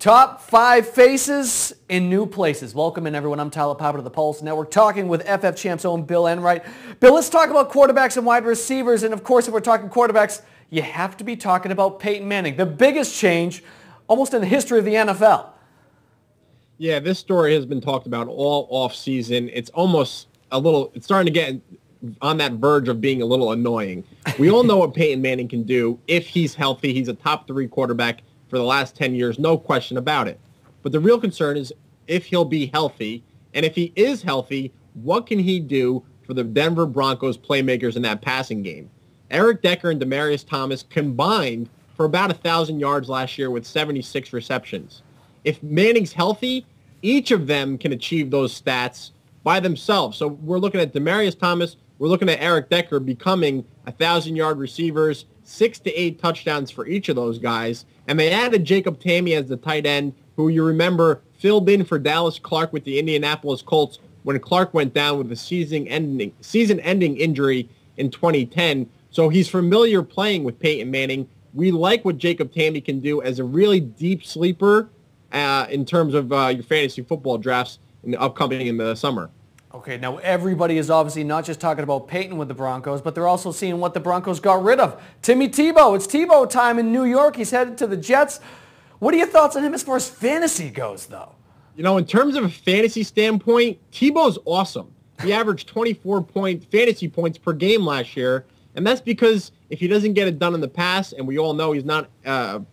Top 5 faces in new places. Welcome in, everyone. I'm Tyler Papa to the Pulse Network, talking with FF Champs own Bill Enright. Bill, let's talk about quarterbacks and wide receivers. And, of course, if we're talking quarterbacks, you have to be talking about Peyton Manning, the biggest change almost in the history of the NFL. Yeah, this story has been talked about all offseason. It's almost it's starting to get on that verge of being a little annoying. We all know what Peyton Manning can do if he's healthy. He's a top 3 quarterback for the last 10 years, no question about it. But the real concern is if he'll be healthy, and if he is healthy, what can he do for the Denver Broncos playmakers in that passing game? Eric Decker and Demaryius Thomas combined for about 1,000 yards last year with 76 receptions. If Manning's healthy, each of them can achieve those stats by themselves. So we're looking at Demaryius Thomas, we're looking at Eric Decker becoming 1,000-yard receivers, 6 to 8 touchdowns for each of those guys. And they added Jacob Tamme as the tight end, who you remember filled in for Dallas Clark with the Indianapolis Colts when Clark went down with a season-ending injury in 2010. So he's familiar playing with Peyton Manning. We like what Jacob Tamme can do as a really deep sleeper in terms of your fantasy football drafts upcoming in the summer. Okay, now everybody is obviously not just talking about Peyton with the Broncos, but they're also seeing what the Broncos got rid of. Timmy Tebow. It's Tebow time in New York. He's headed to the Jets. What are your thoughts on him as far as fantasy goes, though? You know, in terms of a fantasy standpoint, Tebow's awesome. He averaged 24 fantasy points per game last year, and that's because if he doesn't get it done in the pass, and we all know he's not an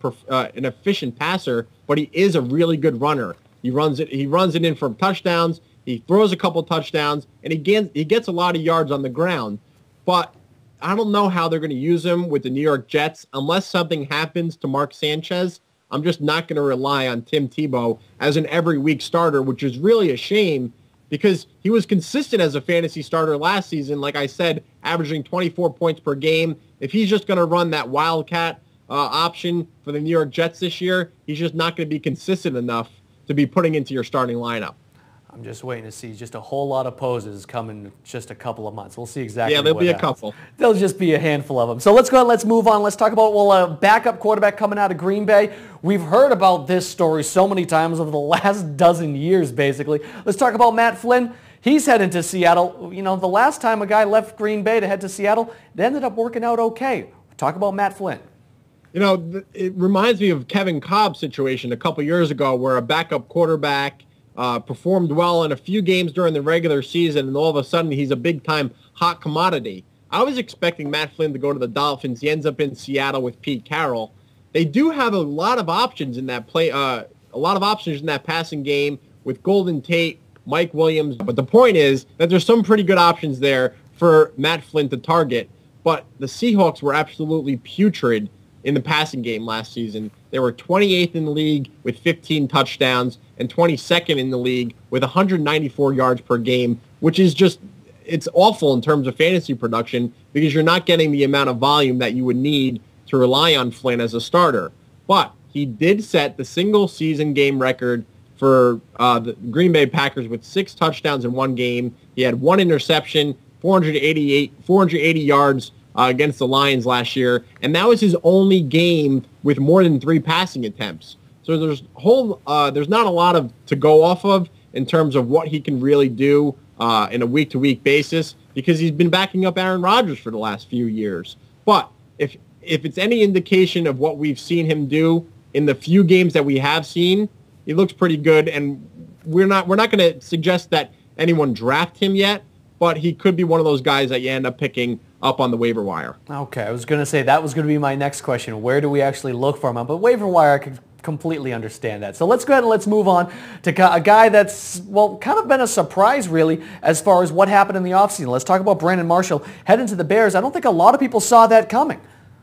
efficient passer, but he is a really good runner. He runs it in for touchdowns. He throws a couple touchdowns, and he gets a lot of yards on the ground. But I don't know how they're going to use him with the New York Jets unless something happens to Mark Sanchez. I'm just not going to rely on Tim Tebow as an every-week starter, which is really a shame because he was consistent as a fantasy starter last season, like I said, averaging 24 points per game. If he's just going to run that Wildcat option for the New York Jets this year, he's just not going to be consistent enough to be putting into your starting lineup. I'm just waiting to see just a whole lot of poses coming in just a couple of months. We'll see exactly what there'll be a happens. couple. There'll just be a handful of them. So let's go ahead, let's move on. Let's talk about, a backup quarterback coming out of Green Bay. We've heard about this story so many times over the last dozen years, basically. Let's talk about Matt Flynn. He's heading to Seattle. You know, the last time a guy left Green Bay to head to Seattle, it ended up working out okay. Talk about Matt Flynn. You know, it reminds me of Kevin Cobb's situation a couple years ago where a backup quarterback performed well in a few games during the regular season, and all of a sudden he's a big-time hot commodity. I was expecting Matt Flynn to go to the Dolphins. He ends up in Seattle with Pete Carroll. They do have a lot of options in that passing game with Golden Tate, Mike Williams. But the point is that there's some pretty good options there for Matt Flynn to target. But the Seahawks were absolutely putrid in the passing game last season. They were 28th in the league with 15 touchdowns and 22nd in the league with 194 yards per game, which is just, it's awful in terms of fantasy production because you're not getting the amount of volume that you would need to rely on Flynn as a starter. But he did set the single season game record for the Green Bay Packers with 6 touchdowns in one game. He had 1 interception, 480 yards against the Lions last year, and that was his only game with more than 3 passing attempts. So there's not a lot to go off of in terms of what he can really do in a week-to-week basis because he's been backing up Aaron Rodgers for the last few years. But if it's any indication of what we've seen him do in the few games that we have seen, he looks pretty good, and we're not going to suggest that anyone draft him yet, but he could be one of those guys that you end up picking up on the waiver wire. Okay, I was going to say that was going to be my next question. Where do we actually look for him? But waiver wire, I could completely understand that. So let's go ahead and let's move on to a guy that's, kind of been a surprise, really, as far as what happened in the offseason. Let's talk about Brandon Marshall heading to the Bears. I don't think a lot of people saw that coming.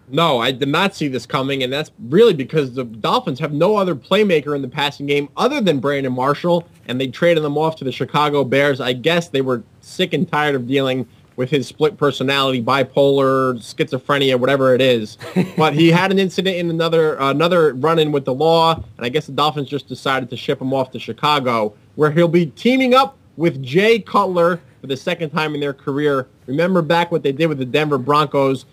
No, I did not see this coming, and that's really because the Dolphins have no other playmaker in the passing game other than Brandon Marshall, and they traded them off to the Chicago Bears. I guess they were sick and tired of dealing with his split personality, bipolar, schizophrenia, whatever it is. But he had an incident in another run-in with the law, and I guess the Dolphins just decided to ship him off to Chicago, where he'll be teaming up with Jay Cutler for the second time in their career. Remember back what they did with the Denver Broncos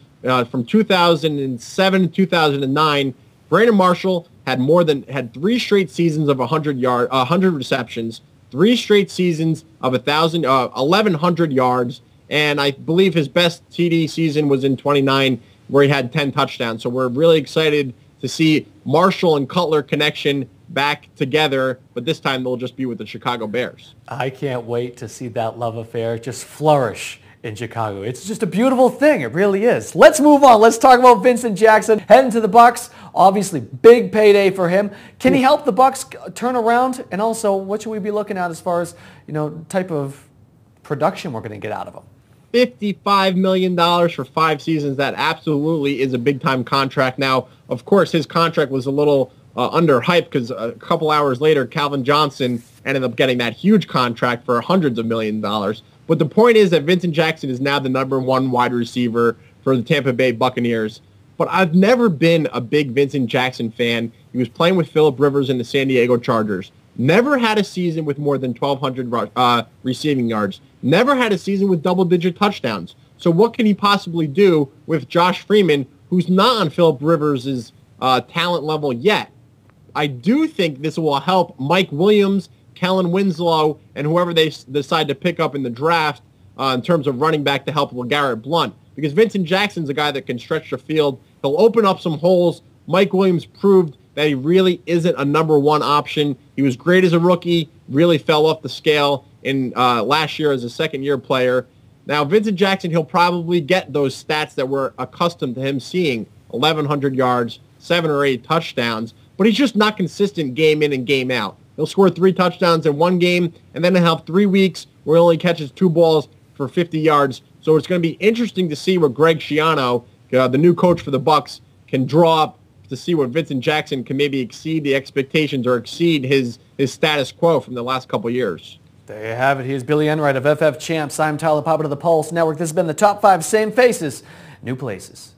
from 2007 to 2009. Brandon Marshall had 3 straight seasons of 100 receptions, 3 straight seasons of 1,100 yards, and I believe his best TD season was in 29, where he had 10 touchdowns. So we're really excited to see Marshall and Cutler connection back together, but this time they'll just be with the Chicago Bears. I can't wait to see that love affair just flourish in Chicago. It's just a beautiful thing. It really is. Let's move on. Let's talk about Vincent Jackson heading to the Bucs. Obviously, big payday for him. Can he help the Bucs turn around? And also, what should we be looking at as far as, type of production we're going to get out of him? $55 million for 5 seasons. That absolutely is a big-time contract. Now, of course, his contract was a little underhyped because a couple hours later, Calvin Johnson ended up getting that huge contract for hundreds of millions of dollars. But the point is that Vincent Jackson is now the number 1 wide receiver for the Tampa Bay Buccaneers. But I've never been a big Vincent Jackson fan. He was playing with Phillip Rivers in the San Diego Chargers. Never had a season with more than 1,200 receiving yards. Never had a season with double-digit touchdowns. So what can he possibly do with Josh Freeman, who's not on Phillip Rivers' talent level yet? I do think this will help Mike Williams, Kellen Winslow, and whoever they decide to pick up in the draft in terms of running back to help LeGarrette Blount. Because Vincent Jackson's a guy that can stretch the field. He'll open up some holes. Mike Williams proved that he really isn't a number 1 option. He was great as a rookie, really fell off the scale in last year as a second-year player. Now, Vincent Jackson, he'll probably get those stats that we're accustomed to him seeing, 1,100 yards, 7 or 8 touchdowns, but he's just not consistent game in and game out. He'll score 3 touchdowns in one game, and then he'll have 3 weeks where he only catches 2 balls for 50 yards. So it's going to be interesting to see what Greg Schiano, the new coach for the Bucs, can draw up to see what Vincent Jackson can maybe exceed the expectations or exceed his status quo from the last couple years. There you have it. Here's Billy Enright of FF Champs. I'm Tyler Poppett of the Pulse Network. This has been the Top 5 Same Faces, New Places.